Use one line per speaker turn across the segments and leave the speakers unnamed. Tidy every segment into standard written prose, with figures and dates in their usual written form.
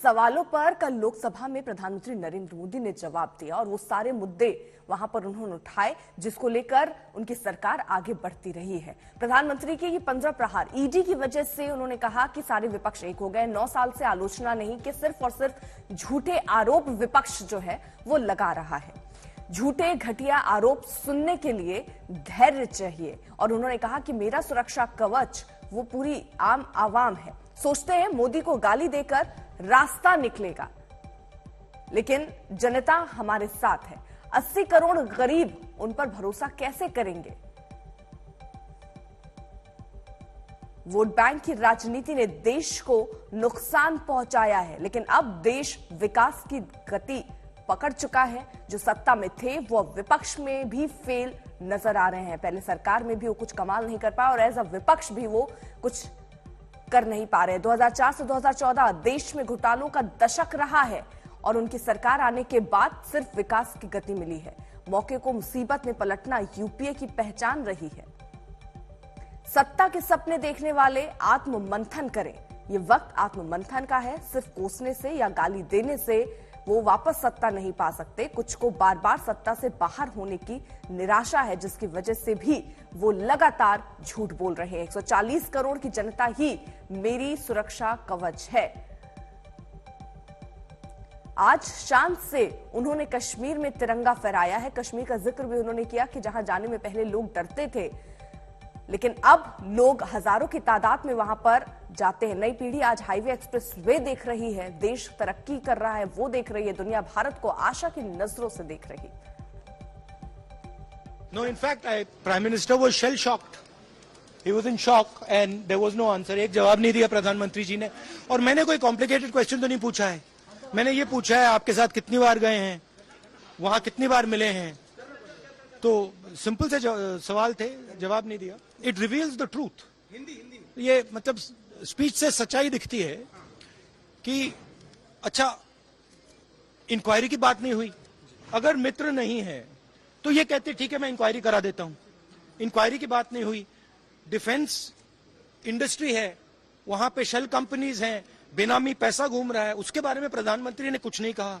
सवालों पर कल लोकसभा में प्रधानमंत्री नरेंद्र मोदी ने जवाब दिया और वो सारे मुद्दे वहां पर उन्होंने उठाए जिसको लेकर उनकी सरकार आगे बढ़ती रही है। प्रधानमंत्री के ये 15 प्रहार ईडी की वजह से उन्होंने कहा कि सारे विपक्ष एक हो गए। 9 साल से आलोचना नहीं कि सिर्फ और सिर्फ झूठे आरोप विपक्ष जो है वो लगा रहा है। झूठे घटिया आरोप सुनने के लिए धैर्य चाहिए और उन्होंने कहा कि मेरा सुरक्षा कवच वो पूरी आम आवाम है। सोचते हैं मोदी को गाली देकर रास्ता निकलेगा, लेकिन जनता हमारे साथ है। 80 करोड़ गरीब उन पर भरोसा कैसे करेंगे? वोट बैंक की राजनीति ने देश को नुकसान पहुंचाया है, लेकिन अब देश विकास की गति पकड़ चुका है। जो सत्ता में थे वो विपक्ष में भी फेल नजर आ रहे हैं। पहले सरकार में भी वो कुछ कमाल नहीं कर पाए और एज अ विपक्ष भी वो कुछ कर नहीं पा रहे। 2004 से 2014 देश में घोटालों का दशक रहा है और उनकी सरकार आने के बाद सिर्फ विकास की गति मिली है। मौके को मुसीबत में पलटना यूपीए की पहचान रही है। सत्ता के सपने देखने वाले आत्ममंथन करें। ये वक्त आत्ममंथन का है। सिर्फ कोसने से या गाली देने से वो वापस सत्ता नहीं पा सकते। कुछ को बार बार सत्ता से बाहर होने की निराशा है, जिसकी वजह से भी वो लगातार झूठ बोल रहे हैं। 140 करोड़ की जनता ही मेरी सुरक्षा कवच है। आज शान से उन्होंने कश्मीर में तिरंगा फहराया है। कश्मीर का जिक्र भी उन्होंने किया कि जहां जाने में पहले लोग डरते थे, लेकिन अब लोग हजारों की तादाद में वहां पर जाते हैं। नई पीढ़ी आज हाईवे एक्सप्रेस वे देख रही है। देश तरक्की कर रहा है, वो देख रही है। दुनिया भारत को आशा की नजरों से देख रही।
No, in fact, Prime Minister was shell shocked. He was in shock and there was no answer. एक जवाब नहीं दिया प्रधानमंत्री जी ने। और मैंने कोई कॉम्प्लिकेटेड क्वेश्चन तो नहीं पूछा है। मैंने ये पूछा है आपके साथ कितनी बार गए हैं, वहां कितनी बार मिले हैं। तो सिंपल से सवाल थे, जवाब नहीं दिया। It reveals the truth. ये मतलब स्पीच से सच्चाई दिखती है कि अच्छा इंक्वायरी की बात नहीं हुई। अगर मित्र नहीं है तो ये कहते ठीक है मैं इंक्वायरी करा देता हूं। इंक्वायरी की बात नहीं हुई। डिफेंस इंडस्ट्री है, वहां पे शेल कंपनीज हैं, बेनामी पैसा घूम रहा है, उसके बारे में प्रधानमंत्री ने कुछ नहीं कहा।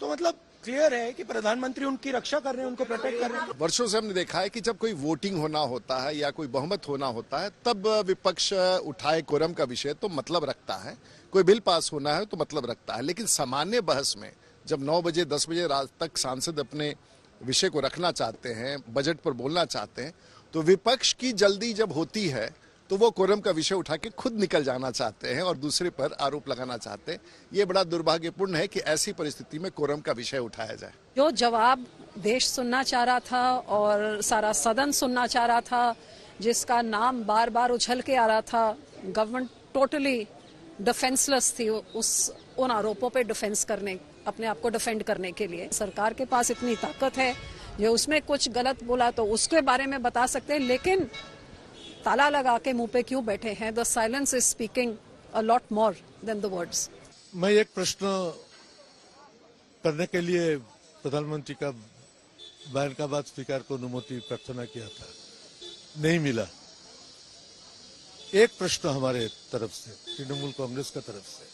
तो मतलब क्लियर है कि प्रधानमंत्री उनकी रक्षा कर रहे हैं, उनको प्रोटेक्ट कर रहे हैं।
वर्षों से हमने देखा है कि जब कोई वोटिंग होना होता है या कोई बहुमत होना होता है तब विपक्ष उठाए कोरम का विषय तो मतलब रखता है। कोई बिल पास होना है तो मतलब रखता है, लेकिन सामान्य बहस में जब 9 बजे 10 बजे रात तक सांसद अपने विषय को रखना चाहते हैं, बजट पर बोलना चाहते हैं, तो विपक्ष की जल्दी जब होती है तो वो कोरम का विषय उठा के खुद निकल जाना चाहते हैं और दूसरे पर आरोप लगाना चाहते हैं। ये बड़ा दुर्भाग्यपूर्ण है कि ऐसी परिस्थिति में कोरम का विषय उठाया जाए।
जो जवाब देश सुनना चाह रहा था और सारा सदन सुनना चाह रहा था, जिसका नाम बार बार उछल के आ रहा था, गवर्नमेंट टोटली डिफेंसलेस थी उन आरोपों पे डिफेंस करने, अपने आप को डिफेंड करने के लिए। सरकार के पास इतनी ताकत है, जो उसमें कुछ गलत बोला तो उसके बारे में बता सकते हैं, लेकिन ताला लगा के मुंह पे क्यों बैठे हैं? The silence is speaking a lot more than the words.
मैं एक प्रश्न करने के लिए प्रधानमंत्री का बयान का बाद स्पीकर को अनुमति प्रार्थना किया था, नहीं मिला। एक प्रश्न हमारे तरफ से, तृणमूल कांग्रेस का तरफ से,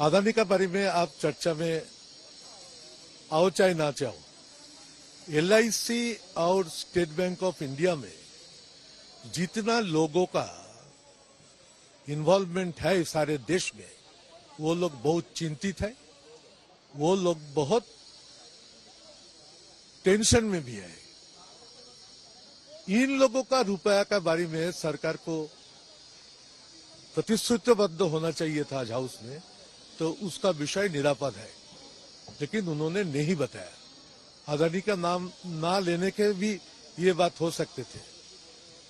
अदानी का बारे में आप चर्चा में आओ चाहे ना चाहो, LIC और स्टेट बैंक ऑफ इंडिया में जितना लोगों का इन्वॉल्वमेंट है सारे देश में, वो लोग बहुत चिंतित है, वो लोग बहुत टेंशन में भी है। इन लोगों का रुपया का बारे में सरकार को प्रतिश्रुतिबद्ध होना चाहिए था हाउस में, तो उसका विषय निरापद है, लेकिन उन्होंने नहीं बताया। अदानी का नाम ना लेने के भी ये बात हो सकते थे।